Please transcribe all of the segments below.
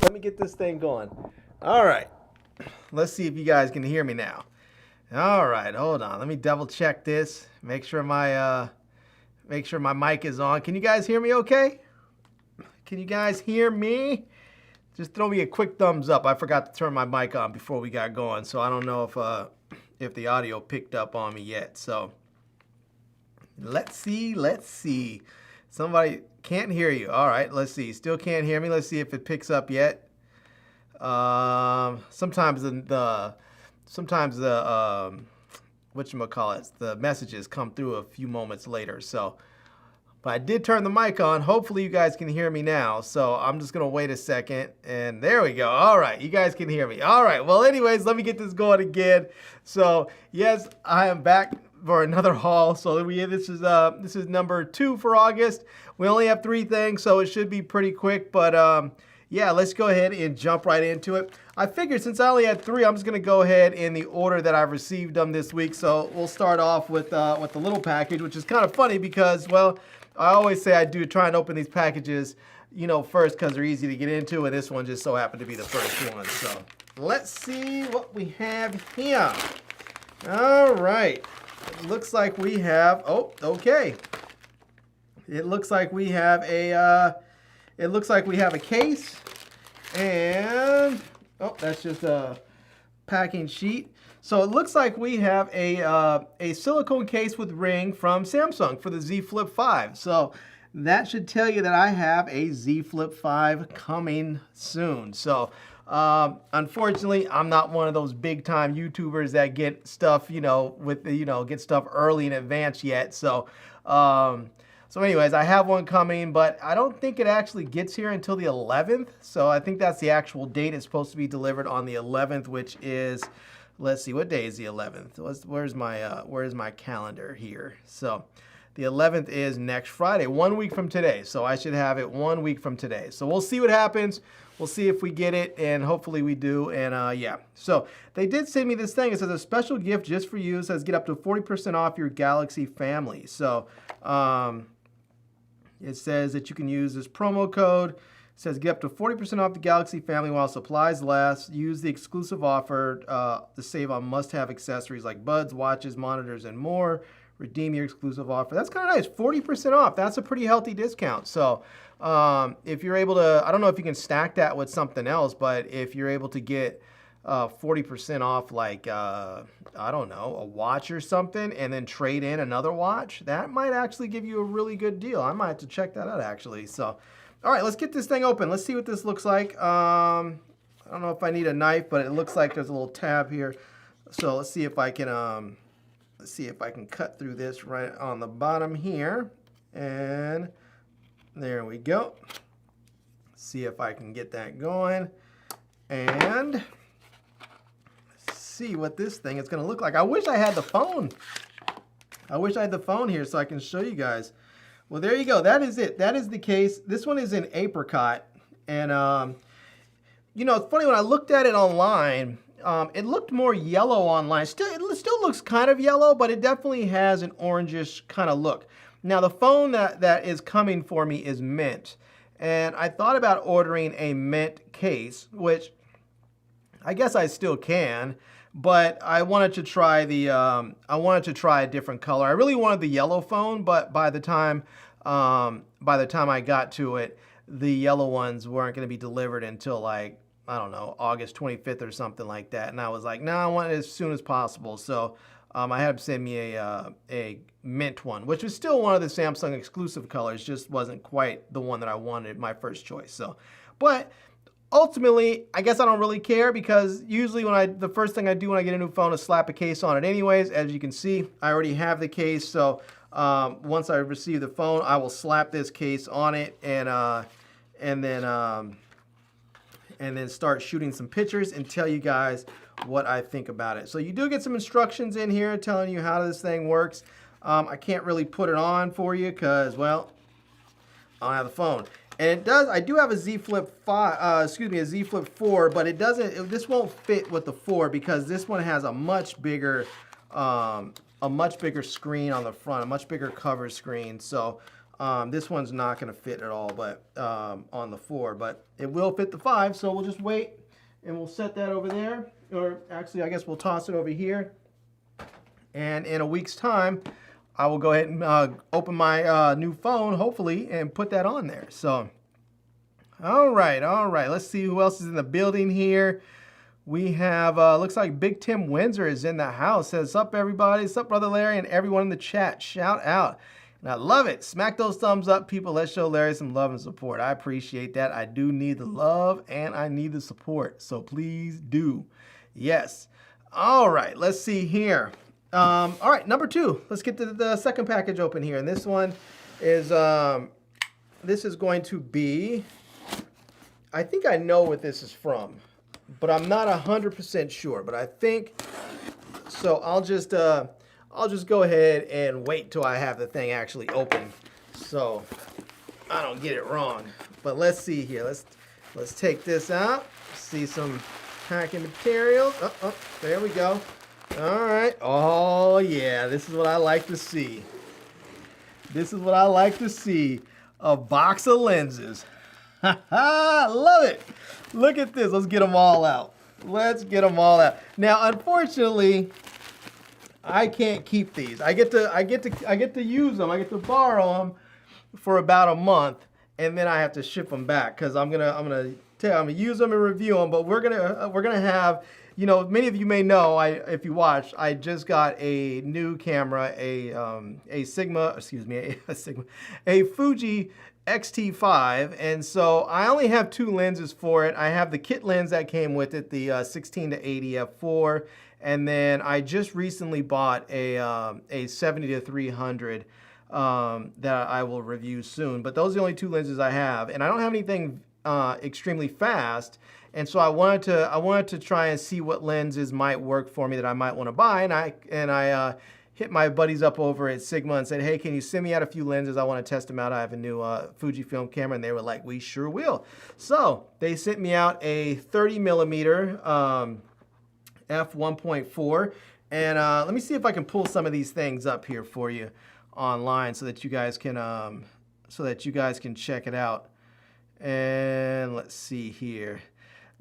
let me get this thing going. All right. Let's see if you guys can hear me now. All right, hold on. Let me double check this. Make sure my mic is on. Can you guys hear me okay? Can you guys hear me? Just throw me a quick thumbs up. I forgot to turn my mic on before we got going, so I don't know if the audio picked up on me yet. So let's see. Somebody can't hear you. All right, let's see. Still can't hear me. Let's see if it picks up yet. Sometimes the whatchamacallit, the messages come through a few moments later. So, but I did turn the mic on. Hopefully you guys can hear me now. So I'm just gonna wait a second, and there we go. All right, you guys can hear me. All right. Well, anyways, let me get this going again. So yes, I am back for another haul. So this is number 2 for August. We only have 3 things, so it should be pretty quick. But yeah, let's go ahead and jump right into it. I figured since I only had 3, I'm just gonna go ahead in the order that I've received them this week. So we'll start off with the little package, which is kind of funny because, well, I always say I do try and open these packages, you know, first because they're easy to get into, and this one just so happened to be the first one. So let's see what we have here. All right. It looks like we have, oh, okay. It looks like we have a case, and, oh, that's just a packing sheet. So it looks like we have a silicone case with ring from Samsung for the Z Flip 5. So that should tell you that I have a Z Flip 5 coming soon. So unfortunately, I'm not one of those big time YouTubers that get stuff, you know, get stuff early in advance yet. So, so anyways, I have one coming, but I don't think it actually gets here until the 11th. So I think that's the actual date. It's supposed to be delivered on the 11th, which is, let's see, what day is the 11th? Where's my calendar here? So the 11th is next Friday, 1 week from today. So I should have it 1 week from today. So we'll see what happens. We'll see if we get it, and hopefully we do. And yeah, so they did send me this thing. It says a special gift just for you. It says get up to 40% off your Galaxy family. So it says that you can use this promo code. It says get up to 40% off the Galaxy family while supplies last. Use the exclusive offer to save on must-have accessories like buds, watches, monitors, and more. Redeem your exclusive offer. That's kind of nice. 40% off. That's a pretty healthy discount. So if you're able to, I don't know if you can stack that with something else, but if you're able to get 40% off, like, I don't know, a watch or something, and then trade in another watch, that might actually give you a really good deal. I might have to check that out, actually. So, all right, let's get this thing open. Let's see what this looks like. I don't know if I need a knife, but it looks like there's a little tab here. So let's see if I can, cut through this right on the bottom here. And there we go. See if I can get that going. And see what this thing is going to look like. I wish I had the phone. I wish I had the phone here so I can show you guys. Well, there you go. That is it. That is the case. This one is in apricot. And, you know, it's funny, when I looked at it online, it looked more yellow online. It still looks kind of yellow, but it definitely has an orangish kind of look. Now, the phone that is coming for me is mint. And I thought about ordering a mint case, which I guess I still can. But I wanted to try a different color. I really wanted the yellow phone, but by the time I got to it, the yellow ones weren't going to be delivered until, like, I don't know, August 25th or something like that. And I was like, no, I want it as soon as possible. So I had to send me a mint one, which was still one of the Samsung exclusive colors, just wasn't quite the one that I wanted, my first choice. So, but ultimately, I guess I don't really care, because usually the first thing I do when I get a new phone is slap a case on it anyways. As you can see, I already have the case. So once I receive the phone, I will slap this case on it and then start shooting some pictures and tell you guys what I think about it. So you do get some instructions in here telling you how this thing works. I can't really put it on for you because, well, I don't have the phone. And it does, I do have a Z Flip 5, a Z Flip 4, but this won't fit with the 4 because this one has a much bigger screen on the front, a much bigger cover screen. So This one's not going to fit at all, but on the 4, but it will fit the 5. So we'll just wait and we'll set that over there, or actually, I guess we'll toss it over here. And in a week's time, I will go ahead and open my new phone, hopefully, and put that on there. So, all right. Let's see who else is in the building here. We have, looks like Big Tim Windsor is in the house. Says, "Sup, everybody? Sup, Brother Larry, and everyone in the chat. Shout out." And I love it. Smack those thumbs up, people. Let's show Larry some love and support. I appreciate that. I do need the love, and I need the support. So please do. Yes. All right. Let's see here. All right, number 2. Let's get to the second package open here. And this one is, this is going to be, I think I know what this is from, but I'm not 100% sure. But I think, so I'll just go ahead and wait till I have the thing actually open, so I don't get it wrong. But let's see here. Let's take this out. See some packing material. Oh, there we go. All right. Oh, yeah. This is what I like to see. This is what I like to see. A box of lenses. Ha ha! Love it. Look at this. Let's get them all out. Let's get them all out. Now, unfortunately, I can't keep these. I get to use them. I get to borrow them for about a month, and then I have to ship them back because I'm gonna use them and review them. But we're gonna have, you know, many of you may know, if you watched, I just got a new camera, a Fuji X-T5, and so I only have 2 lenses for it. I have the kit lens that came with it, the 16 to 80 f4, and then I just recently bought a 70 to 300 that I will review soon. But those are the only 2 lenses I have, and I don't have anything extremely fast. And so I wanted to try and see what lenses might work for me that I might want to buy. And I hit my buddies up over at Sigma and said, "Hey, can you send me out a few lenses? I want to test them out. I have a new Fujifilm camera." And they were like, "We sure will." So they sent me out a 30 millimeter f1.4. And let me see if I can pull some of these things up here for you online so that you guys can check it out. And let's see here.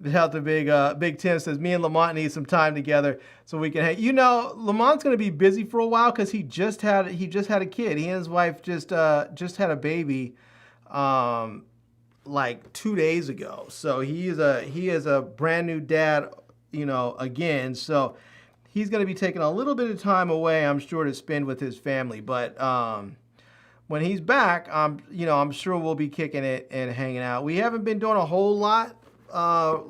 Without the Big Tim says, "Me and Lamont need some time together so we can hang." You know, Lamont's going to be busy for a while because he just had a kid. He and his wife just had a baby like 2 days ago. So he is a brand new dad, you know, again. So he's going to be taking a little bit of time away, I'm sure, to spend with his family. But when he's back, I'm sure we'll be kicking it and hanging out. We haven't been doing a whole lot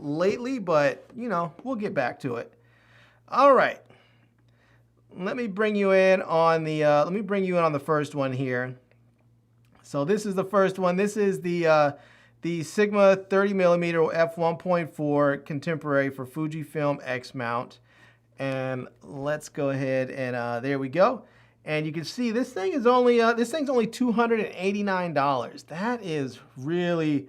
lately, but you know, we'll get back to it. All right, let me bring you in on the first one here. So this is the first one. This is the Sigma 30 millimeter f1.4 contemporary for Fujifilm X mount. And let's go ahead and there we go. And you can see this thing is only $289. That is really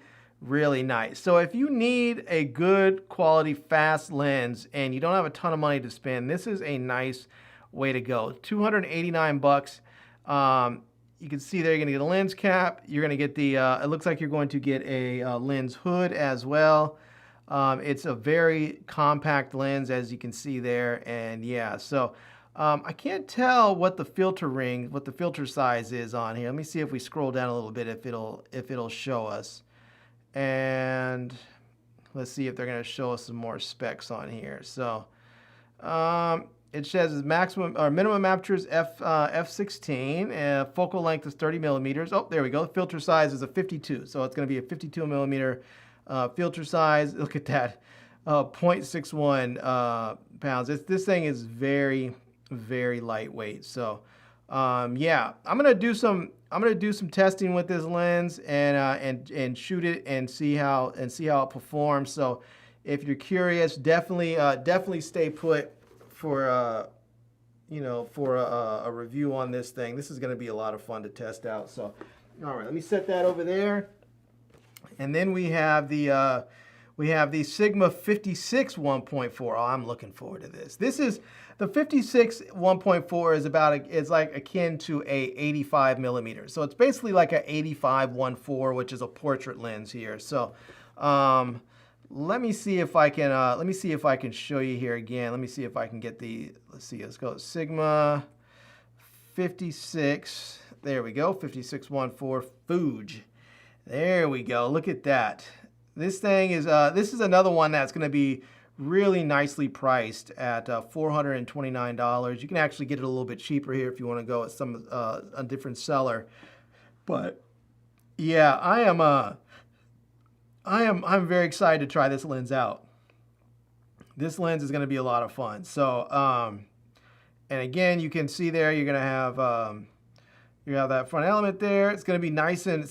nice. So if you need a good quality fast lens and you don't have a ton of money to spend, this is a nice way to go. 289 bucks. You can see there you're gonna get a lens cap. You're gonna get the it looks like you're going to get a lens hood as well. It's a very compact lens, as you can see there. And yeah, so I can't tell what the filter size is on here. Let me see if we scroll down a little bit if it'll show us. And let's see if they're going to show us some more specs on here. So it says maximum or minimum aperture is f16, focal length is 30 millimeters. Oh, there we go. The filter size is a 52, so it's going to be a 52 millimeter filter size. Look at that, 0.61 pounds. This thing is very lightweight. So yeah, I'm gonna do some testing with this lens and shoot it and see how it performs. So if you're curious, definitely stay put for a review on this thing. This is going to be a lot of fun to test out. So all right, let me set that over there. And then we have the We have the Sigma 56 1.4. Oh, I'm looking forward to this. This is the 56 1.4 is it's like akin to a 85 millimeter. So it's basically like a 85 1.4, which is a portrait lens here. So let me see if I can show you here again. Let me see if I can get the, let's go Sigma 56. There we go, 56 1.4 Fuji. There we go. Look at that. This thing is this is another one that's going to be really nicely priced at $429. You can actually get it a little bit cheaper here if you want to go with a different seller. But yeah, I'm very excited to try this lens out. This lens is going to be a lot of fun. So and again, you can see there you're going to have you have that front element there. It's going to be nice and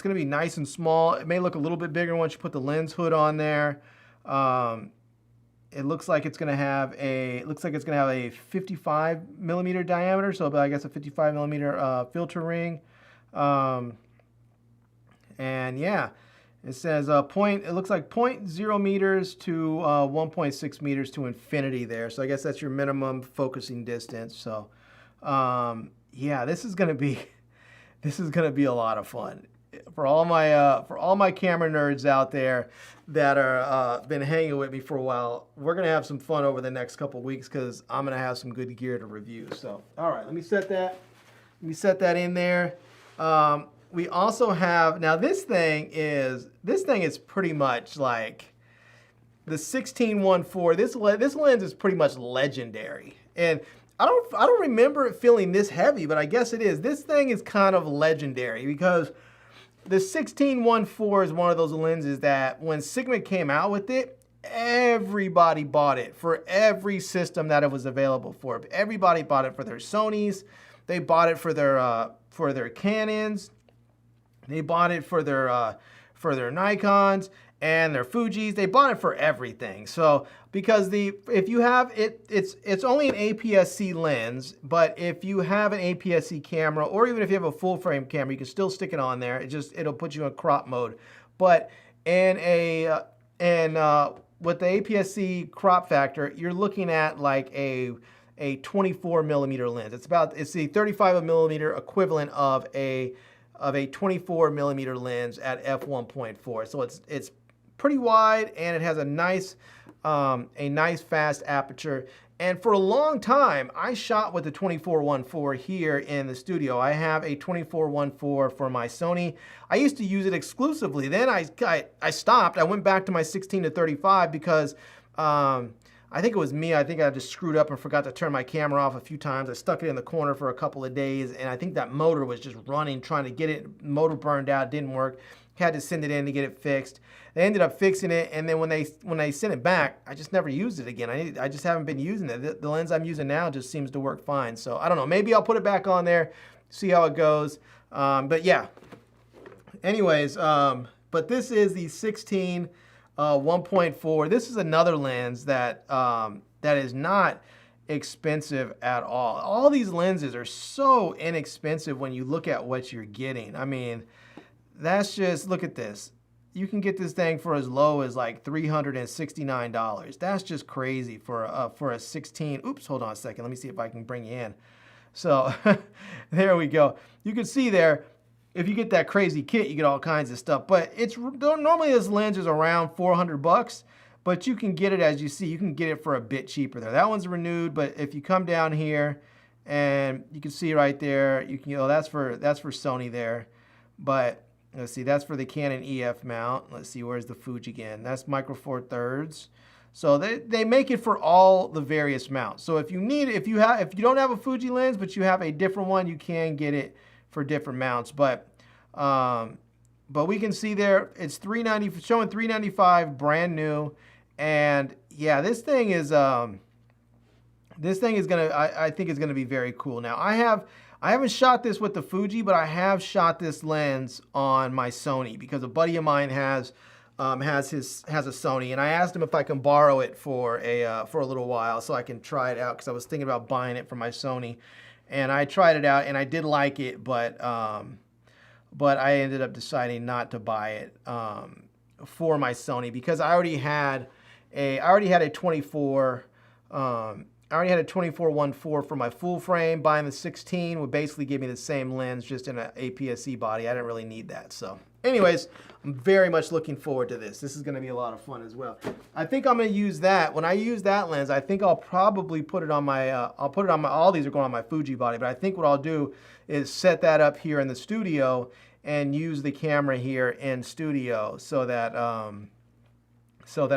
small. It may look a little bit bigger once you put the lens hood on there. It looks like it's going to have a 55 millimeter diameter, so I guess a 55 millimeter filter ring. And yeah, it says it looks like 0.0 meters to 1.6 meters to infinity there. So I guess that's your minimum focusing distance. So yeah, this is going to be a lot of fun for all my camera nerds out there that are been hanging with me for a while. We're gonna have some fun over the next couple weeks because I'm gonna have some good gear to review. So all right, let me set that in there. We also have, now this thing is pretty much like the 16-1.4. This lens is pretty much legendary, and I don't remember it feeling this heavy, but I guess it is. This thing is kind of legendary because the 16-1.4 is one of those lenses that when Sigma came out with it, everybody bought it for every system that it was available for. Everybody bought it for their Sonys. They bought it for their Canons. They bought it for their Nikons and their Fujis. They bought it for everything. So because if you have it, it's only an APS-C lens, but if you have an APS-C camera, or even if you have a full frame camera, you can still stick it on there. It'll put you in crop mode. But with the APS-C crop factor, you're looking at like a 24 millimeter lens. It's the 35 millimeter equivalent of a 24 millimeter lens at f1.4. So it's pretty wide, and it has a nice fast aperture. And for a long time, I shot with the 24-1.4 here in the studio. I have a 24-1.4 for my Sony. I used to use it exclusively. Then I stopped. I went back to my 16-35 because I think it was me. I think I just screwed up and forgot to turn my camera off a few times. I stuck it in the corner for a couple of days, and I think that motor was just running, trying to get it. Motor burned out, didn't work. Had to send it in to get it fixed. They ended up fixing it, and then when they sent it back, I just never used it again. I just haven't been using it. The lens I'm using now just seems to work fine. So I don't know. Maybe I'll put it back on there, see how it goes. But yeah. Anyways, but this is the 16 1.4. This is another lens that is not expensive at all. All these lenses are so inexpensive when you look at what you're getting. I mean, that's just, look at this. You can get this thing for as low as like $369. That's just crazy for a 16. Oops, hold on a second. Let me see if I can bring you in. So there we go. You can see there, if you get that crazy kit, you get all kinds of stuff. But normally this lens is around $400, but you can get it, as you see, you can get it for a bit cheaper there. That one's renewed, but if you come down here and you can see right there, you can, that's for Sony there. But let's see, that's for the Canon EF mount. Let's see, where's the Fuji again? That's Micro Four Thirds. So they make it for all the various mounts. So if you don't have a Fuji lens, but you have a different one, you can get it for different mounts. But we can see there it's $390, showing $395 brand new. And yeah, this thing is gonna, I think it's gonna be very cool. Now I haven't shot this with the Fuji, but I have shot this lens on my Sony because a buddy of mine has a Sony, and I asked him if I can borrow it for a little while so I can try it out, because I was thinking about buying it for my Sony, and I tried it out and I did like it, but I ended up deciding not to buy it. for my Sony, because I already had a 24. I already had a 24-1.4 for my full frame. Buying the 16 would basically give me the same lens, just in an APS-C body. I didn't really need that. So anyways, I'm very much looking forward to this. This is going to be a lot of fun as well. I think I'm going to use that. When I use that lens, I think I'll probably put it on my, all these are going on my Fuji body, but I think what I'll do is set that up here in the studio and use the camera here in studio so that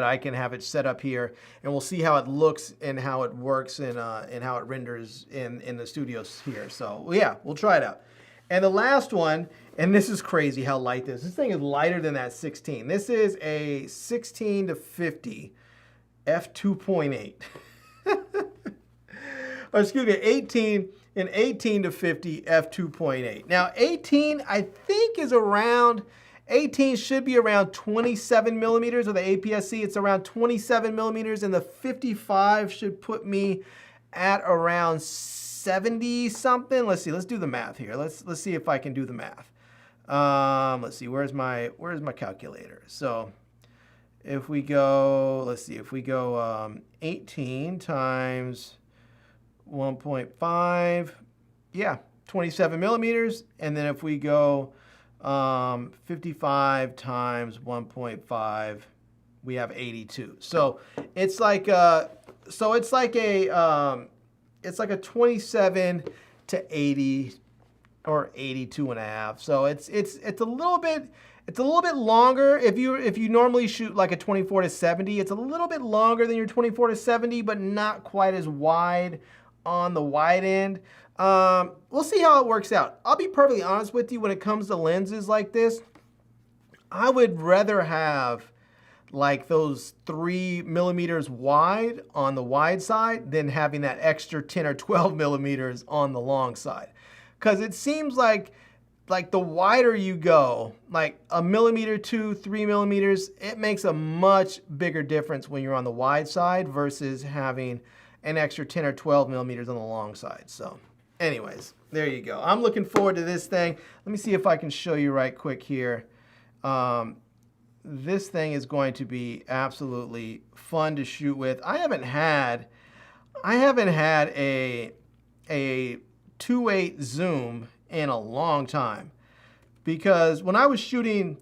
I can have it set up here, and we'll see how it looks and how it works and how it renders in the studios here. So yeah, we'll try it out. And the last one, and this is crazy how light this thing is lighter than that 16. This is a 16 to 50 f2.8. Or excuse me, 18 to 50 f2.8. Now 18 I think is around, 18 should be around 27 millimeters of the APS-C. It's around 27 millimeters, and the 55 should put me at around 70 something. Let's see. Let's do the math here. Let's see if I can do the math. Let's see. Where's my calculator? So if we go, let's see. If we go 18 times 1.5, yeah, 27 millimeters, and then if we go 55 times 1.5, we have 82. So it's like a 27 to 80 or 82.5. So it's a little bit longer. If you normally shoot like a 24 to 70, it's a little bit longer than your 24 to 70, but not quite as wide on the wide end. We'll see how it works out. I'll be perfectly honest with you, when it comes to lenses like this, I would rather have like those 3 millimeters wide on the wide side than having that extra 10 or 12 millimeters on the long side. Because it seems like the wider you go, like a millimeter, 2, 3 millimeters, it makes a much bigger difference when you're on the wide side versus having an extra 10 or 12 millimeters on the long side. So anyways, there you go. I'm looking forward to this thing. Let me see if I can show you right quick here. This thing is going to be absolutely fun to shoot with. I haven't had a 2.8 zoom in a long time, because when I was shooting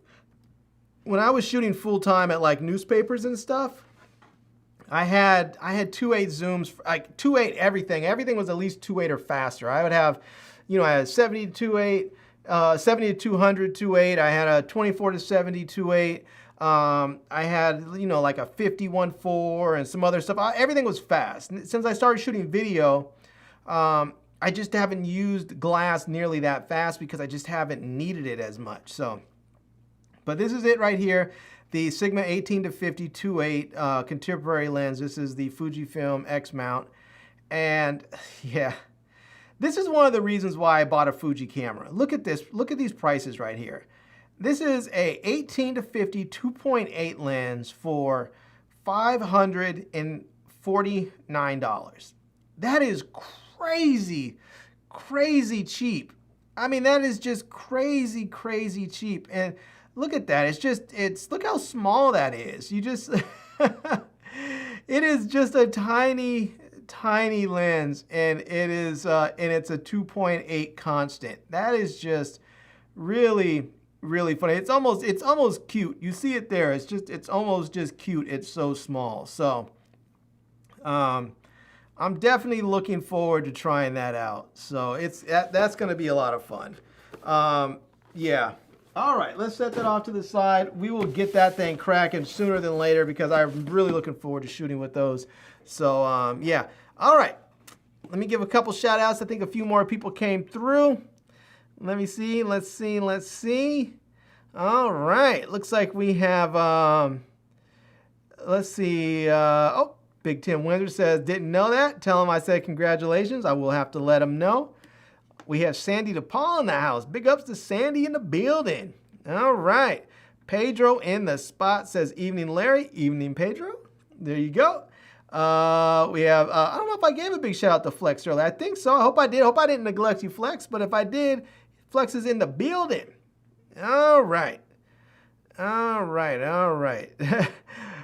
full time at like newspapers and stuff, I had 2.8 zooms, like 2.8 everything. Everything was at least 2.8 or faster. I would have, I had 70 to 2.8, 70 to 200 2.8. I had a 24 to 70 2.8. I had, like a 51.4 and some other stuff. Everything was fast. Since I started shooting video, I just haven't used glass nearly that fast because I just haven't needed it as much. So, but this is it right here. The Sigma 18 to 50 2.8 contemporary lens. This is the Fujifilm X mount. And yeah, this is one of the reasons why I bought a Fuji camera. Look at this. Look at these prices right here. This is a 18 to 50 2.8 lens for $549. That is crazy, crazy cheap. I mean, that is just crazy, crazy cheap. And look at that. Look how small that is. You just, it is just a tiny, tiny lens, and it's a 2.8 constant. That is just really, really funny. It's almost cute. You see it there. It's almost just cute. It's so small. So, I'm definitely looking forward to trying that out. So that's going to be a lot of fun. Yeah. All right, let's set that off to the side. We will get that thing cracking sooner than later because I'm really looking forward to shooting with those. So yeah. All right. Let me give a couple shout outs. I think a few more people came through. Let me see. Let's see. All right. Looks like we have, let's see. Oh, Big Tim Windsor says, didn't know that. Tell him I said congratulations. I will have to let him know. We have Sandy DePaul in the house. Big ups to Sandy in the building. All right. Pedro in the spot says, evening, Larry. Evening, Pedro. There you go. We have, I don't know if I gave a big shout out to Flex earlier. I think so. I hope I did. Hope I didn't neglect you, Flex. But if I did, Flex is in the building. All right. All right, all right.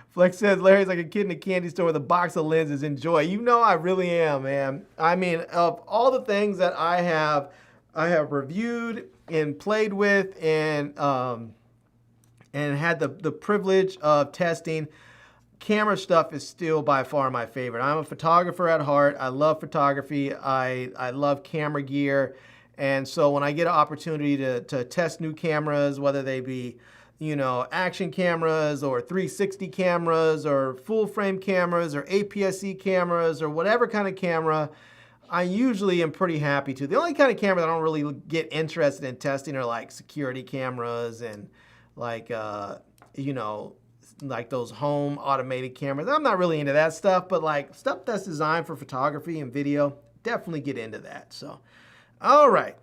Flex says Larry's like a kid in a candy store with a box of lenses. Enjoy. You know I really am, man. I mean, of all the things that I have reviewed and played with and had the privilege of testing, camera stuff is still by far my favorite. I'm a photographer at heart. I love photography. I love camera gear. And so when I get an opportunity to test new cameras, whether they be, you know, action cameras or 360 cameras or full frame cameras or APS-C cameras or whatever kind of camera, I usually am pretty happy to. The only kind of camera that I don't really get interested in testing are like security cameras and like, you know, like those home automated cameras. I'm not really into that stuff, but like stuff that's designed for photography and video, definitely get into that. So, all right.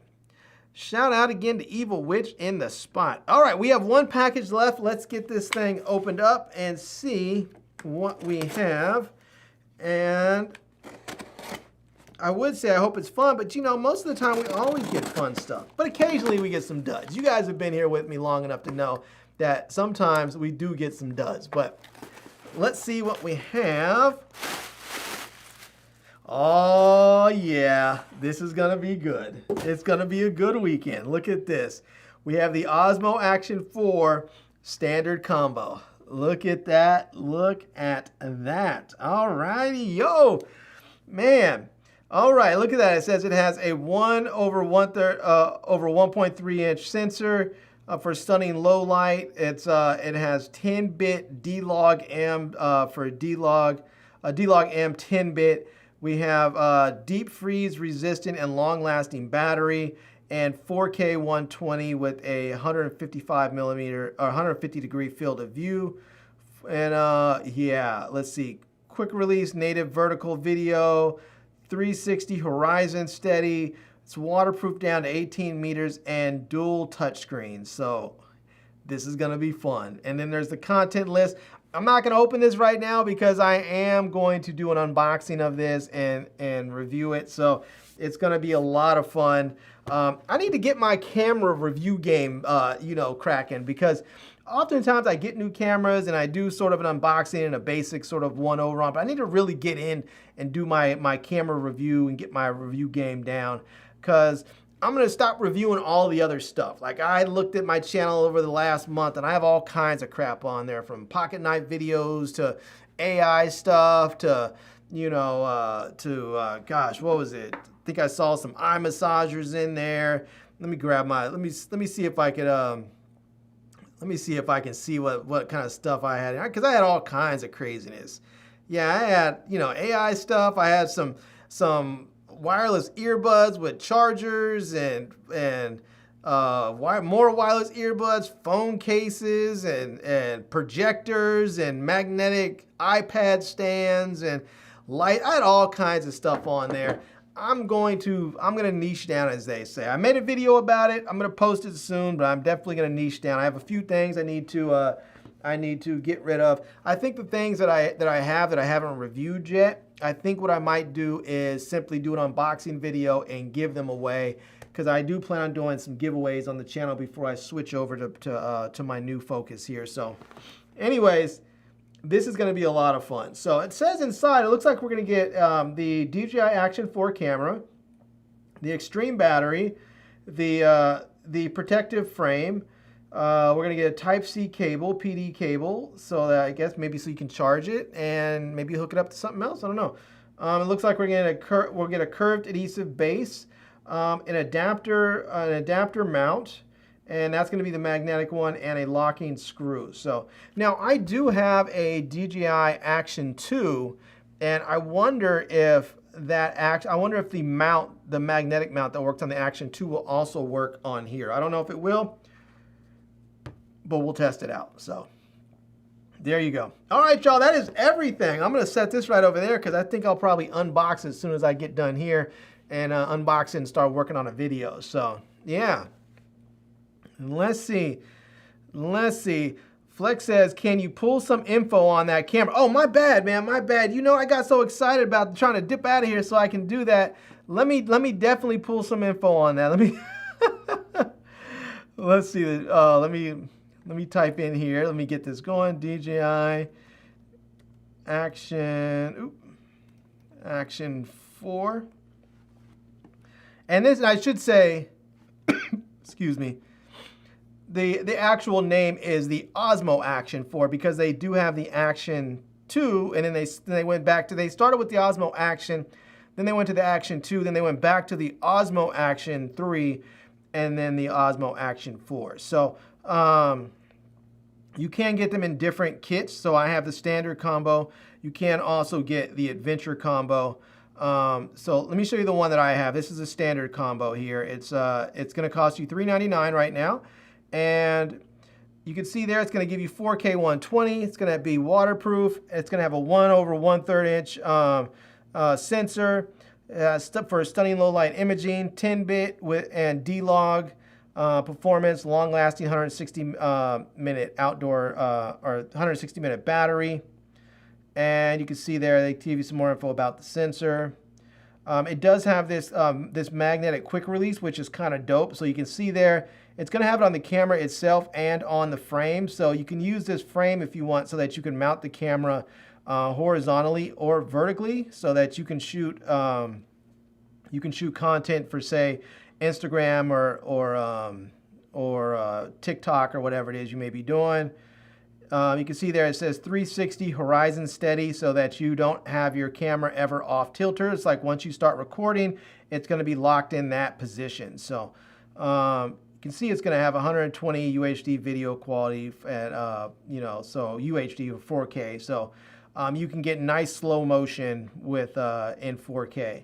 Shout out again to Evil Witch in the spot. All right, we have one package left. Let's get this thing opened up and see what we have. And I would say I hope it's fun, but you know, most of the time we always get fun stuff. But occasionally we get some duds. You guys have been here with me long enough to know that sometimes we do get some duds. But let's see what we have. Oh yeah, this is gonna be good. It's gonna be a good weekend. Look at this. We have the Osmo Action 4 standard combo. Look at that, look at that. All righty, yo, man. All right, look at that. It says it has a 1/1.3 inch sensor for stunning low light. It has 10-bit D-Log M for D-Log M 10-bit. We have deep freeze resistant and long-lasting battery and 4K 120 with a 155 millimeter or 150 degree field of view. And yeah, let's see. Quick release native vertical video, 360 horizon steady. It's waterproof down to 18 meters and dual touchscreens. So this is gonna be fun. And then there's the content list. I'm not going to open this right now because I am going to do an unboxing of this and review it. So it's going to be a lot of fun. I need to get my camera review game, you know, cracking, because oftentimes I get new cameras and I do sort of an unboxing and a basic sort of one over on, but I need to really get in and do my camera review and get my review game down, because I'm going to stop reviewing all the other stuff. Like, I looked at my channel over the last month and I have all kinds of crap on there, from pocket knife videos to AI stuff to, you know, gosh, what was it? I think I saw some eye massagers in there. Let me grab my, let me see if I could, let me see if I can see what kind of stuff I had, because I had all kinds of craziness. Yeah, I had, you know, AI stuff. I had some wireless earbuds with chargers and more wireless earbuds, phone cases and projectors and magnetic iPad stands and light. I had all kinds of stuff on there. I'm gonna niche down, as they say. I made a video about it. I'm gonna post it soon, but I'm definitely gonna niche down. I have a few things I need to get rid of. I think the things that I haven't reviewed yet, I think what I might do is simply do an unboxing video and give them away, because I do plan on doing some giveaways on the channel before I switch over to my new focus here. So anyways, this is going to be a lot of fun. So it says inside, it looks like we're going to get the DJI Action 4 camera, the extreme battery, the protective frame. We're going to get a Type-C cable, PD cable, so that I guess maybe so you can charge it and maybe hook it up to something else. I don't know. It looks like we'll get a curved adhesive base, an adapter mount, and that's going to be the magnetic one, and a locking screw. So now I do have a DJI Action 2, and I wonder if the mount, the magnetic mount that works on the Action 2 will also work on here. I don't know if it will, but we'll test it out. So there you go. All right, y'all, that is everything. I'm going to set this right over there because I think I'll probably unbox it as soon as I get done here and unbox it and start working on a video. So yeah, let's see. Flex says, can you pull some info on that camera? Oh, my bad, man, my bad. You know, I got so excited about trying to dip out of here so I can do that. Let me definitely pull some info on that. Let's see. let me type in here. Let me get this going. DJI Action, Action 4. And this, I should say, excuse me, the actual name is the Osmo Action 4 because they do have the Action 2, and then they went back to, they started with the Osmo Action, then they went to the Action 2, then they went back to the Osmo Action 3, and then the Osmo Action 4. So you can get them in different kits. So I have the standard combo. You can also get the adventure combo. So let me show you the one that I have. This is a standard combo here. It's going to cost you $399 right now. And you can see there it's going to give you 4K 120. It's going to be waterproof. It's going to have a 1/1/3 inch sensor for stunning low light imaging, 10-bit and D-Log performance, long-lasting 160-minute outdoor or 160-minute battery. And you can see there they give you some more info about the sensor. It does have this this magnetic quick release, which is kind of dope. So you can see there, it's going to have it on the camera itself and on the frame. So you can use this frame if you want, so that you can mount the camera horizontally or vertically, so that you can shoot content for, say, Instagram or TikTok or whatever it is you may be doing. You can see there it says 360 horizon steady, so that you don't have your camera ever off tilter. It's like once you start recording, it's going to be locked in that position. So you can see it's going to have 120 UHD video quality at so UHD or 4K. So you can get nice slow motion with in 4K.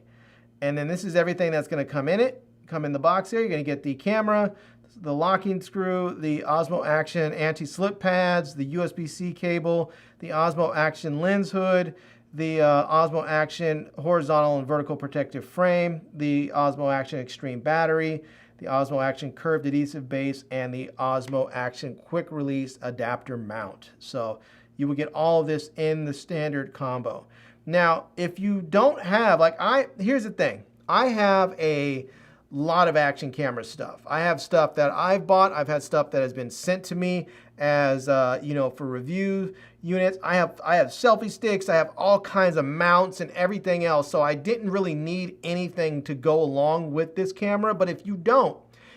And then this is everything that's going to come in the box here. You're going to get the camera, the locking screw, the Osmo Action anti-slip pads, the USB-C cable, the Osmo Action lens hood, the Osmo Action horizontal and vertical protective frame, the Osmo Action extreme battery, the Osmo Action curved adhesive base, and the Osmo Action quick release adapter mount. So you will get all of this in the standard combo. Now, if you don't have, here's the thing. I have a lot of action camera stuff. I have stuff that I've bought. I've had stuff that has been sent to me as, for review units. I have selfie sticks. I have all kinds of mounts and everything else. So I didn't really need anything to go along with this camera. But if you don't,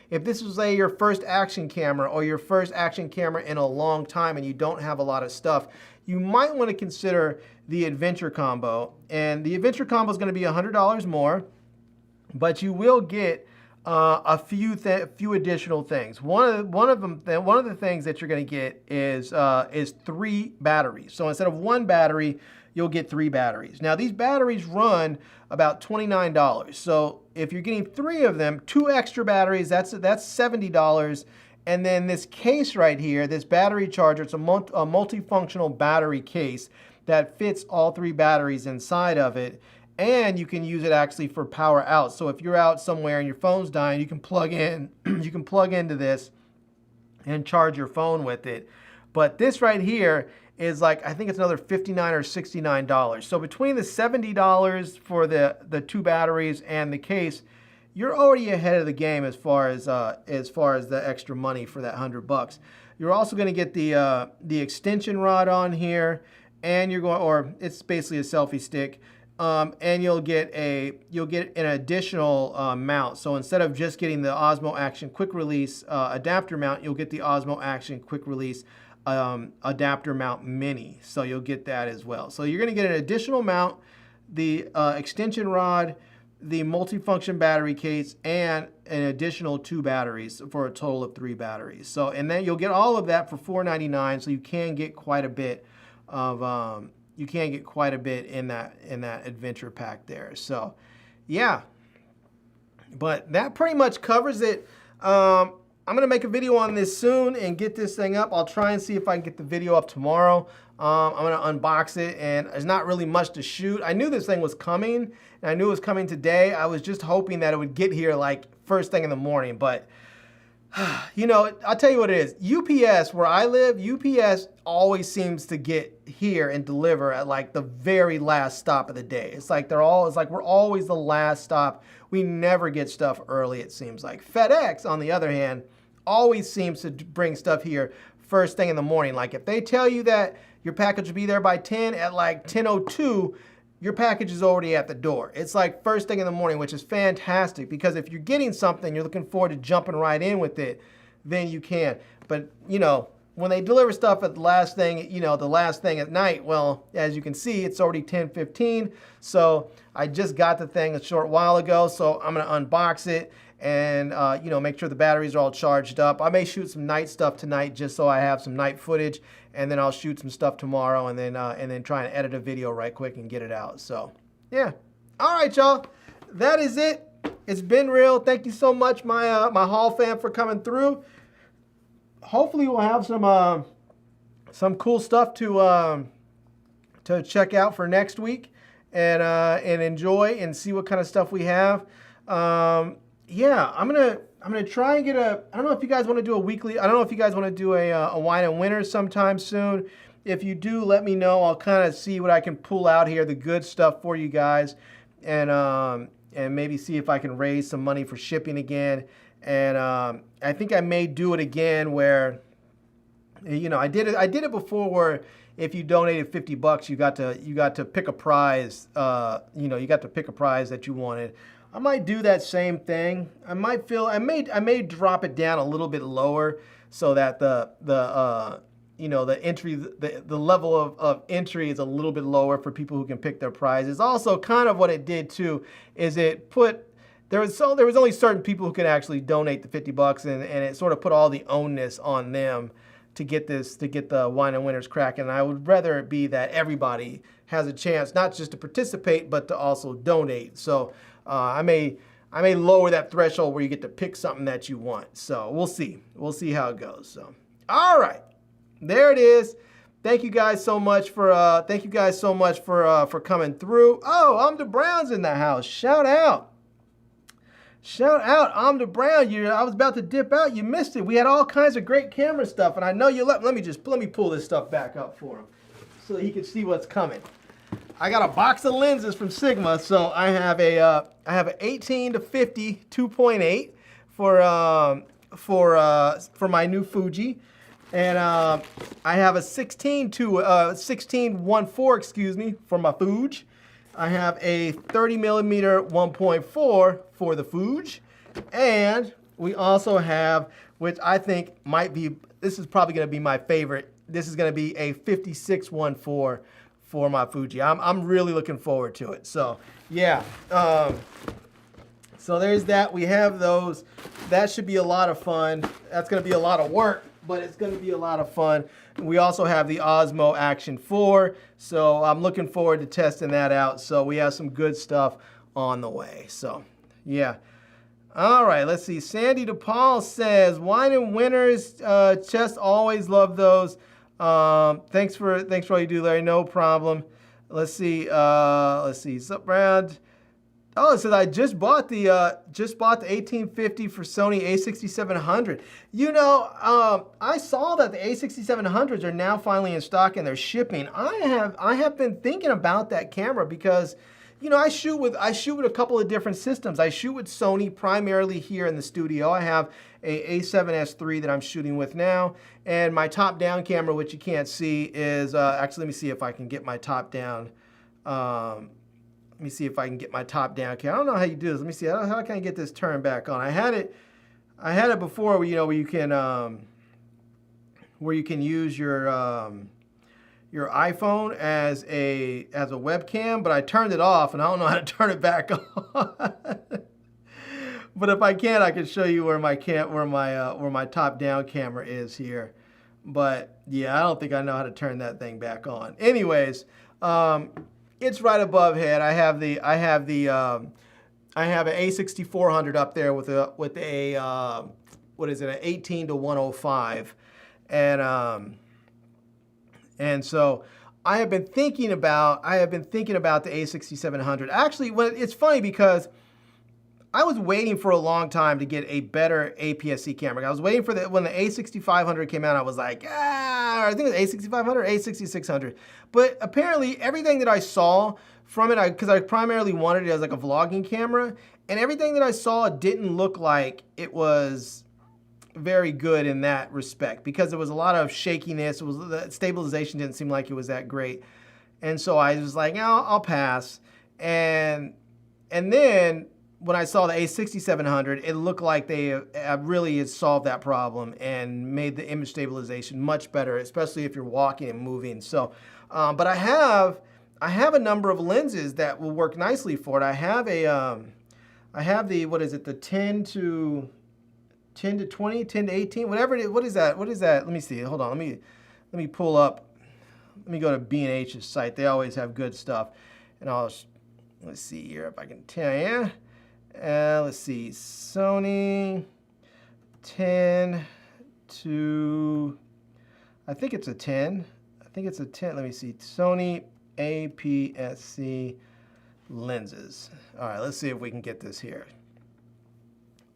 if this was your first action camera or your first action camera in a long time and you don't have a lot of stuff, you might want to consider the adventure combo. And the adventure combo is going to be $100 more. But you will get a few additional things. One of the things that you're going to get is 3 batteries. So instead of 1 battery, you'll get 3 batteries. Now these batteries run about $29. So if you're getting 3 of them, 2 extra batteries, that's $70. And then this case right here, this battery charger, it's a multifunctional battery case that fits all 3 batteries inside of it. And you can use it actually for power out. So if you're out somewhere and your phone's dying, you can plug in, you can plug into this and charge your phone with it. But this right here is I think it's another $59 or $69. So between the $70 for the 2 batteries and the case, you're already ahead of the game as far as the extra money for that $100. You're also going to get the extension rod on here, and it's basically a selfie stick. And you'll get an additional mount. So instead of just getting the Osmo Action quick release adapter mount, you'll get the Osmo Action quick release adapter mount mini. So you'll get that as well. So you're going to get an additional mount, the extension rod, the multifunction battery case, and an additional 2 batteries for a total of 3 batteries. So, and then you'll get all of that for $499. So you can get quite a bit of in that adventure pack there. So yeah, but that pretty much covers it. I'm gonna make a video on this soon and get this thing up. I'll try and see if I can get the video up tomorrow. I'm gonna unbox it, and there's not really much to shoot. I knew this thing was coming, and I knew it was coming today. I was just hoping that it would get here first thing in the morning, but I'll tell you what it is. UPS, where I live, UPS always seems to get here and deliver at the very last stop of the day. It's like we're always the last stop. We never get stuff early, it seems like. FedEx, on the other hand, always seems to bring stuff here first thing in the morning. Like if they tell you that your package will be there by 10, at like 10:02, your package is already at the door. It's like first thing in the morning, which is fantastic, because if you're getting something, you're looking forward to jumping right in with it, then you can. But, you know, when they deliver stuff at the last thing, you know, the last thing at night, well, as you can see, it's already 10:15. So I just got the thing a short while ago, so I'm going to unbox it and, you know, make sure the batteries are all charged up. I may shoot some night stuff tonight just so I have some night footage, and then I'll shoot some stuff tomorrow, and then try and edit a video right quick and get it out. So, yeah. All right, y'all. That is it. It's been real. Thank you so much, my my haul fam, for coming through. Hopefully we'll have some cool stuff to check out for next week, and enjoy and see what kind of stuff we have. Yeah, I'm gonna try and get a. I don't know if you guys want to do a weekly. I don't know if you guys want to do a wine and winter sometime soon. If you do, let me know. I'll kind of see what I can pull out here, the good stuff for you guys, and maybe see if I can raise some money for shipping again. And I think I may do it again where, you know, I did it before where if you donated $50, you got to pick a prize. You know, you got to pick a prize that you wanted. I might do that same thing. I may drop it down a little bit lower so that you know, the level of entry is a little bit lower for people who can pick their prizes. Also, kind of what it did too is it put. There was only certain people who could actually donate the $50, and it sort of put all the onus on them to get the wine and winners cracking. And I would rather it be that everybody has a chance, not just to participate, but to also donate. So I may lower that threshold where you get to pick something that you want. So we'll see how it goes. So all right, there it is. Thank you guys so much for coming through. Oh, the Brown's in the house. Shout out. Shout out, Amda Brown. I was about to dip out. You missed it. We had all kinds of great camera stuff, and I know you let me pull this stuff back up for him so that he can see what's coming. I got a box of lenses from Sigma, so I have an 18 to 50 2.8 for my new Fuji, and I have a 16 to 16-1.4, excuse me, for my Fuji. I have a 30mm 1.4 for the Fuji, and we also have, which I think might be, this is probably going to be my favorite. This is going to be a 56-1.4 for my Fuji. I'm really looking forward to it. So yeah, so there's that. We have those. That should be a lot of fun. That's going to be a lot of work, but it's going to be a lot of fun. We also have the Osmo Action 4, so I'm looking forward to testing that out. So we have some good stuff on the way. So yeah. All right, let's see. Sandy DePaul says, wine and winners, Chess, always love those. Thanks for all you do, Larry. No problem. Let's see. Sup, Brad? Oh, it says I just bought the 1850 for Sony A6700. You know, I saw that the A6700s are now finally in stock and they're shipping. I have been thinking about that camera because, you know, I shoot with a couple of different systems. I shoot with Sony primarily here in the studio. I have a A7S III that I'm shooting with now, and my top-down camera, which you can't see, is actually, let me see if I can get my top-down. Let me see if I can get my top-down camera. I don't know how you do this. Let me see. How can I get this turned back on? I had it before, where, you know, where you can use your iPhone as a webcam, but I turned it off, and I don't know how to turn it back on. But if I can, I can show you where my top-down camera is here. But yeah, I don't think I know how to turn that thing back on. Anyways, it's right above head. I have an A6400 up there with a what is it, an 18 to 105, and so I have been thinking about the A6700. Actually, it's funny because I was waiting for a long time to get a better APS-C camera. I was waiting for when the A6500 came out. I was like, I think it was A6500 or A6600. But apparently everything that I saw from it, because I primarily wanted it as like a vlogging camera, and everything that I saw didn't look like it was very good in that respect because there was a lot of shakiness. The stabilization didn't seem like it was that great. And so I was like, no, I'll pass. And then when I saw the A6700, it looked like they really had solved that problem and made the image stabilization much better, especially if you're walking and moving. So, but I have a number of lenses that will work nicely for it. I have the, what is it, the 10 to 20, 10 to 18, whatever it is. What is that? Let me see. Hold on. Let me pull up. Let me go to B&H's site. They always have good stuff. And let's see here if I can tell you. Let's see. Sony 10 to, I think it's a 10. Let me see. Sony APS-C lenses. All right, let's see if we can get this here.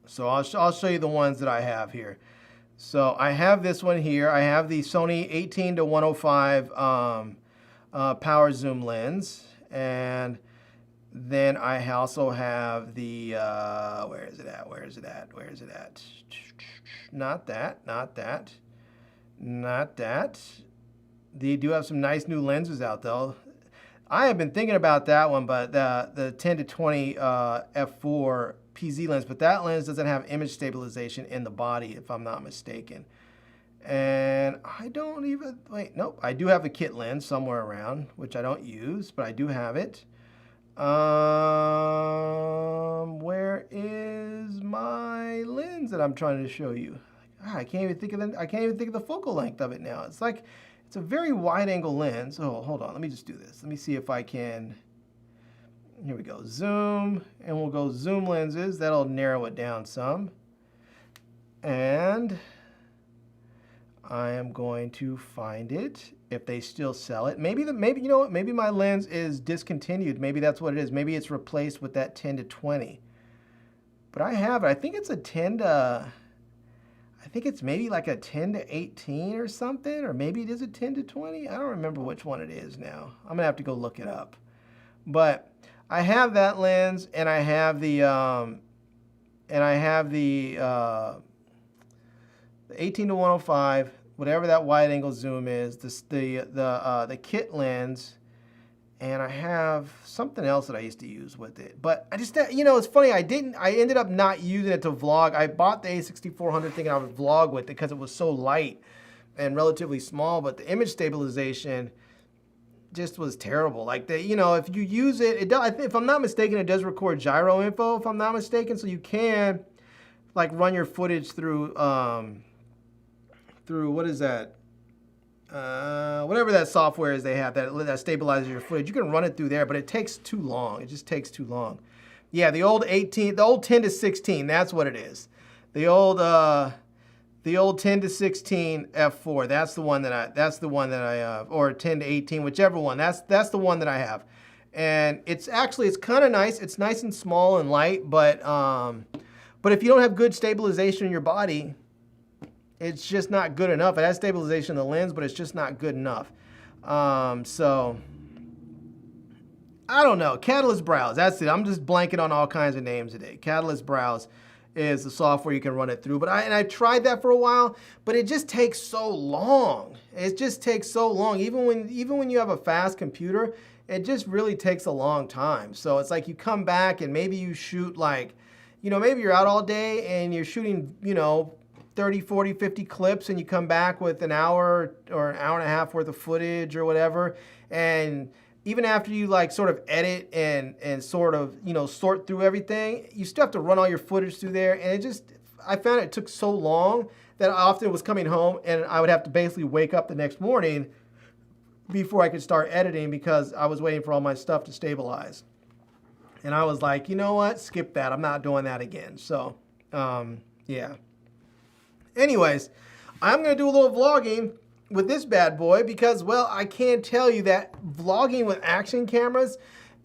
So I'll show you the ones that I have here. So I have this one here. I have the Sony 18 to 105 power zoom lens, and then I also have the where is it at? Not that. They do have some nice new lenses out though. I have been thinking about that one, but the 10 to 20 f4 PZ lens, but that lens doesn't have image stabilization in the body, if I'm not mistaken. And I don't even, wait, nope, I do have a kit lens somewhere around, which I don't use, but I do have it. Where is my lens that I'm trying to show you? I can't even think of the focal length of it now. It's like, it's a very wide angle lens. Oh, hold on, let me just do this. Let me see if I can. Here we go, zoom, and we'll go zoom lenses. That'll narrow it down some. And I am going to find it if they still sell it. Maybe you know what? Maybe my lens is discontinued. Maybe that's what it is. Maybe it's replaced with that 10 to 20. But I have it. I think it's a 10 to. I think it's maybe like a 10 to 18 or something, or maybe it is a 10 to 20. I don't remember which one it is now. I'm gonna have to go look it up. But I have that lens, and I have the 18 to 105, whatever that wide angle zoom is, the kit lens, and I have something else that I used to use with it. But I just, you know, it's funny, I ended up not using it to vlog. I bought the A6400 thinking I would vlog with it because it was so light and relatively small, but the image stabilization just was terrible. Like, you know, if you use it, if I'm not mistaken, it does record gyro info, if I'm not mistaken, so you can like run your footage through what is that? Whatever that software is they have that stabilizes your footage. You can run it through there, but it takes too long. It just takes too long. Yeah, the old 10 to 16, that's what it is. The old 10 to 16 f4. That's the one that I or 10 to 18, whichever one. That's the one that I have. And it's kind of nice. It's nice and small and light, but if you don't have good stabilization in your body, it's just not good enough. It has stabilization in the lens, but it's just not good enough. So I don't know. Catalyst Browse, that's it. I'm just blanking on all kinds of names today. Catalyst Browse is the software you can run it through. But I tried that for a while, but it just takes so long. It just takes so long. Even when you have a fast computer, it just really takes a long time. So it's like you come back and maybe you shoot like, you know, maybe you're out all day and you're shooting, you know, 30, 40, 50 clips, and you come back with an hour or an hour and a half worth of footage or whatever. And even after you like sort of edit and sort of, you know, sort through everything, you still have to run all your footage through there. And I found it took so long that I often was coming home and I would have to basically wake up the next morning before I could start editing because I was waiting for all my stuff to stabilize. And I was like, you know what? Skip that. I'm not doing that again. So, yeah. Anyways, I'm going to do a little vlogging with this bad boy because, well, I can tell you that vlogging with action cameras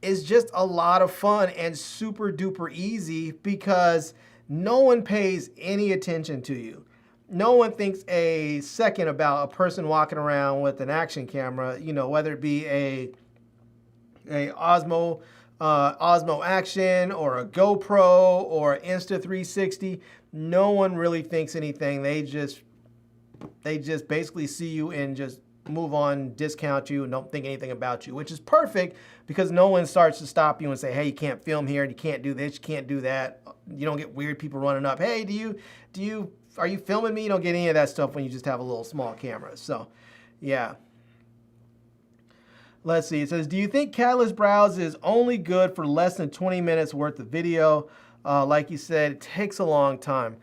is just a lot of fun and super duper easy because no one pays any attention to you. No one thinks a second about a person walking around with an action camera, you know, whether it be a Osmo Osmo Action or a GoPro or Insta360, no one really thinks anything. They just basically see you and just move on, discount you, and don't think anything about you, which is perfect because no one starts to stop you and say, hey, you can't film here, you can't do this, you can't do that. You don't get weird people running up, hey, are you filming me? You don't get any of that stuff when you just have a little small camera. So, yeah. Let's see. It says, do you think Catalyst Browse is only good for less than 20 minutes worth of video? Like you said, it takes a long time.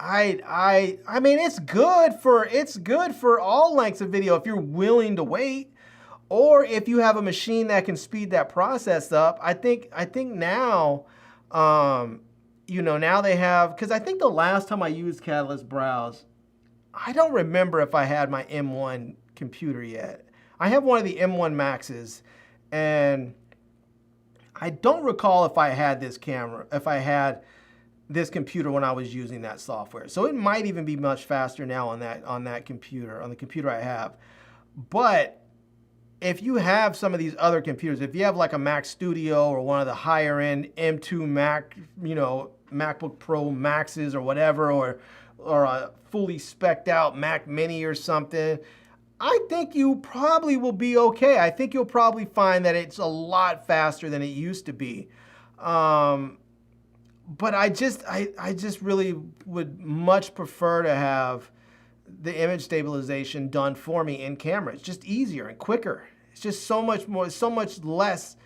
I mean, it's good for all lengths of video if you're willing to wait, or if you have a machine that can speed that process up. I think now, you know, now they have, because I think the last time I used Catalyst Browse, I don't remember if I had my M1 computer yet. I have one of the M1 Maxes, and I don't recall if I had this camera, if I had this computer when I was using that software. So it might even be much faster now on that computer, on the computer I have. But if you have some of these other computers, if you have like a Mac Studio or one of the higher end M2 Mac, you know, MacBook Pro Maxes or whatever, or a fully spec'd out Mac Mini or something, I think you probably will be okay. I think you'll probably find that it's a lot faster than it used to be. But I just really would much prefer to have the image stabilization done for me in camera. It's just easier and quicker. It's just so much more, so much less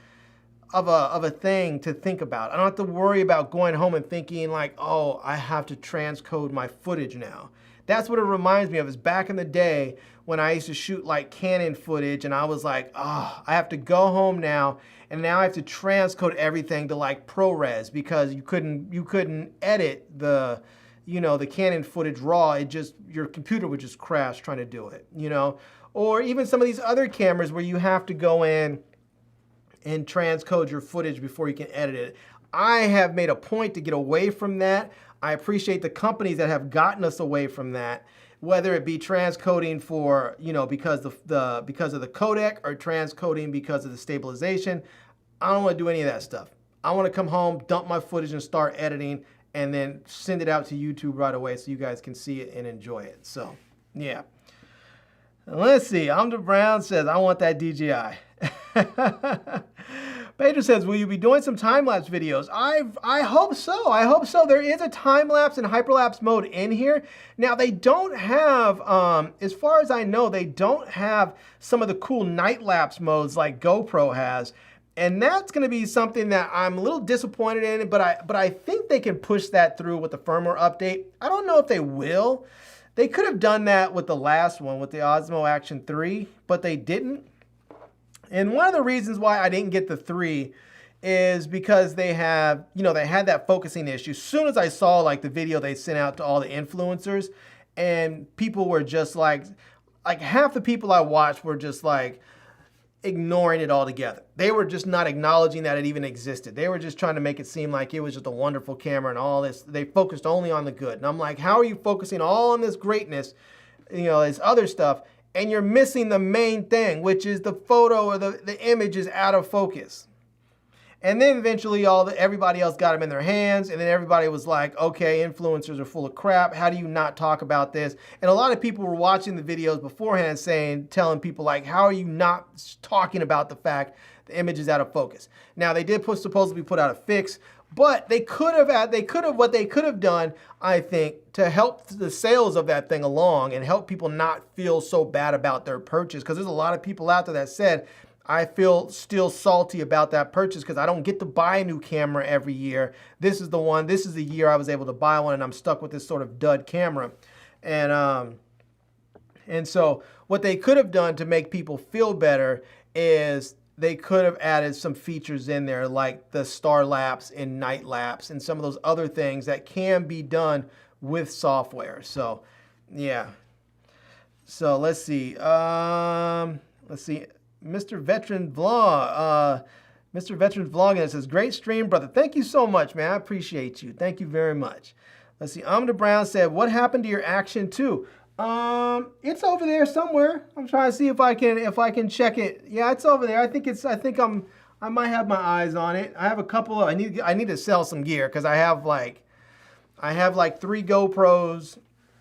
of a thing to think about. I don't have to worry about going home and thinking like, oh, I have to transcode my footage now. That's what it reminds me of, is back in the day when I used to shoot like Canon footage and I was like, oh, I have to go home now, and now I have to transcode everything to like ProRes because you couldn't edit the, you know, the Canon footage raw. It just, your computer would just crash trying to do it, you know? Or even some of these other cameras where you have to go in and transcode your footage before you can edit it. I have made a point to get away from that. I appreciate the companies that have gotten us away from that, whether it be transcoding for, you know, because of the codec, or transcoding because of the stabilization. I don't want to do any of that stuff. I want to come home, dump my footage, and start editing, and then send it out to YouTube right away so you guys can see it and enjoy it. So, yeah. Let's see. Amda Brown says, I want that DJI. Pedro says, will you be doing some time-lapse videos? I hope so. I hope so. There is a time-lapse and hyperlapse mode in here. Now, they don't have, as far as I know, they don't have some of the cool night-lapse modes like GoPro has. And that's going to be something that I'm a little disappointed in, but I think they can push that through with the firmware update. I don't know if they will. They could have done that with the last one, with the Osmo Action 3, but they didn't. And one of the reasons why I didn't get the 3 is because they have, you know, they had that focusing issue. As soon as I saw like the video they sent out to all the influencers, and people were just like half the people I watched were just like ignoring it altogether. They were just not acknowledging that it even existed. They were just trying to make it seem like it was just a wonderful camera and all this. They focused only on the good. And I'm like, how are you focusing all on this greatness, you know, this other stuff, and you're missing the main thing, which is the photo or the image is out of focus? And then eventually everybody else got them in their hands, and then everybody was like, okay, influencers are full of crap. How do you not talk about this? And a lot of people were watching the videos beforehand telling people like, how are you not talking about the fact the image is out of focus? Now, they did supposedly put out a fix, but what they could have done, I think, to help the sales of that thing along and help people not feel so bad about their purchase, because there's a lot of people out there that said, I feel still salty about that purchase because I don't get to buy a new camera every year. This is the year I was able to buy one, and I'm stuck with this sort of dud camera. And so what they could have done to make people feel better is they could have added some features in there like the star lapse and night lapse and some of those other things that can be done with software. So, yeah. So let's see. Mr. Veteran Vlog. Mr. Veteran Vlogging says, great stream, brother. Thank you so much, man. I appreciate you. Thank you very much. Let's see. Amanda Brown said, what happened to your Action 2? It's over there somewhere. I'm trying to see if I can check it. Yeah, it's over there. I might have my eyes on it. I have a couple of, I need to sell some gear because I have like 3 GoPros,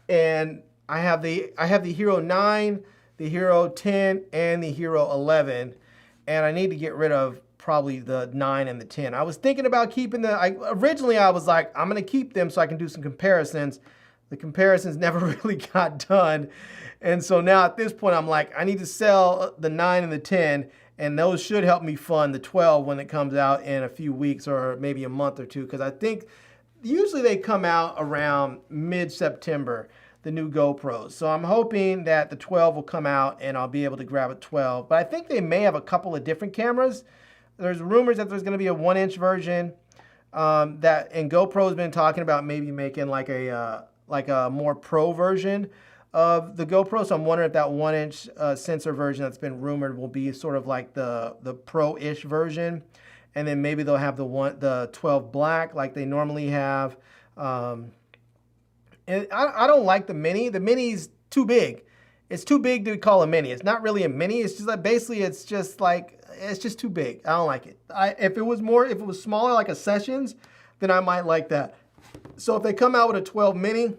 and I have the Hero 9, the Hero 10, and the Hero 11, and I need to get rid of probably the 9 and the 10. I was thinking about keeping originally I was like, I'm gonna keep them so I can do some comparisons. The comparisons never really got done. And so now at this point, I'm like, I need to sell the 9 and the 10, and those should help me fund the 12 when it comes out in a few weeks or maybe a month or two. Because I think usually they come out around mid-September, the new GoPros. So I'm hoping that the 12 will come out and I'll be able to grab a 12. But I think they may have a couple of different cameras. There's rumors that there's going to be a 1-inch version and GoPro's been talking about maybe making like a more pro version of the GoPro. So I'm wondering if that 1-inch sensor version that's been rumored will be sort of like the pro-ish version. And then maybe they'll have the 12 black like they normally have. And I don't like the mini. The mini's too big. It's too big to call a mini. It's not really a mini. It's just like, basically it's just too big. I don't like it. If it was smaller like a Sessions, then I might like that. So if they come out with a 12 mini,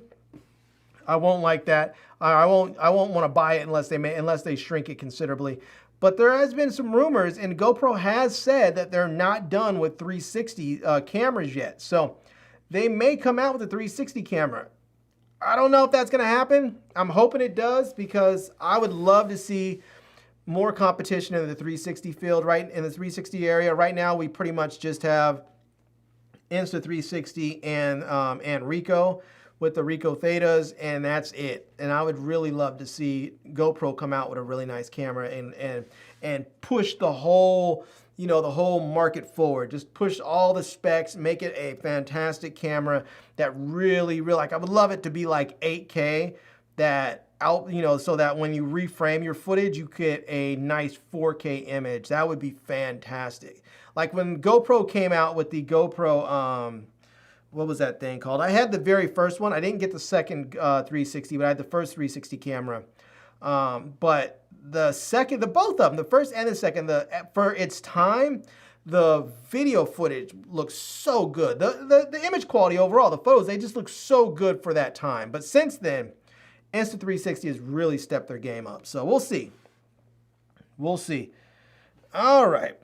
I won't like that. I won't want to buy it unless they shrink it considerably. But there has been some rumors, and GoPro has said that they're not done with 360 cameras yet. So they may come out with a 360 camera. I don't know if that's going to happen. I'm hoping it does, because I would love to see more competition in the 360 field, right in the 360 area. Right now, we pretty much just have Insta360 and Ricoh with the Ricoh Thetas, and that's it. And I would really love to see GoPro come out with a really nice camera and push the whole, the whole market forward. Just push all the specs, make it a fantastic camera that really, like, I would love it to be like 8K, so that when you reframe your footage, you get a nice 4K image. That would be fantastic. Like when GoPro came out with the GoPro, what was that thing called? I had the very first one. I didn't get the second 360, but I had the first 360 camera. But both of them, the first and the second, for its time, the video footage looks so good. The image quality overall, the photos, they just look so good for that time. But since then, Insta360 has really stepped their game up. So we'll see. We'll see. All right.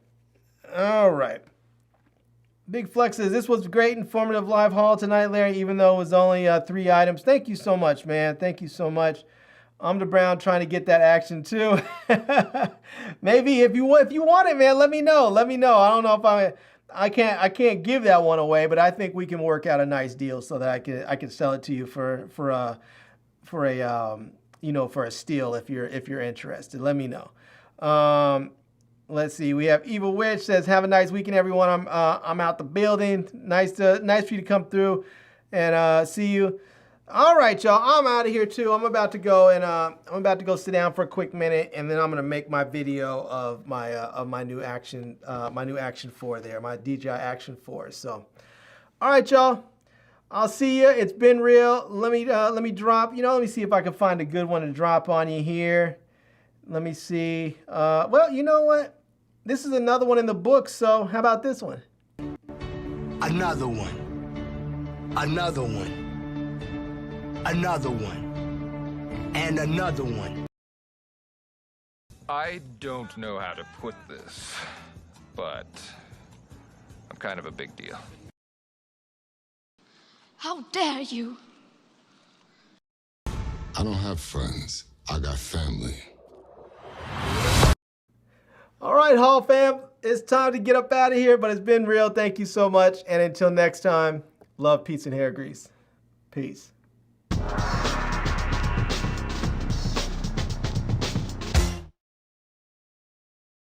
Big Flex says, this was a great, informative live haul tonight, Larry, even though it was only 3 items. Thank you so much, man. Thank you so much. I'm the Brown trying to get that action too. Maybe if you want it, man, let me know. Let me know. I don't know if I can't give that one away, but I think we can work out a nice deal so that I can sell it to you for a steal if you're interested. Let me know. Let's see. We have Evil Witch says, "Have a nice weekend, everyone. I'm out the building. Nice for you to come through and see you." All right, y'all. I'm out of here too. I'm about to go sit down for a quick minute, and then I'm gonna make my video of my new action 4 there, my DJI Action 4. So, all right, y'all. I'll see you. It's been real. Let me drop. Let me see if I can find a good one to drop on you here. Let me see. Well, you know what? This is another one in the book, so how about this one? Another one. Another one. Another one. And another one. I don't know how to put this, but I'm kind of a big deal. How dare you? I don't have friends. I got family. All right, Hall fam, it's time to get up out of here, but it's been real. Thank you so much. And until next time, love, peace, and hair grease. Peace.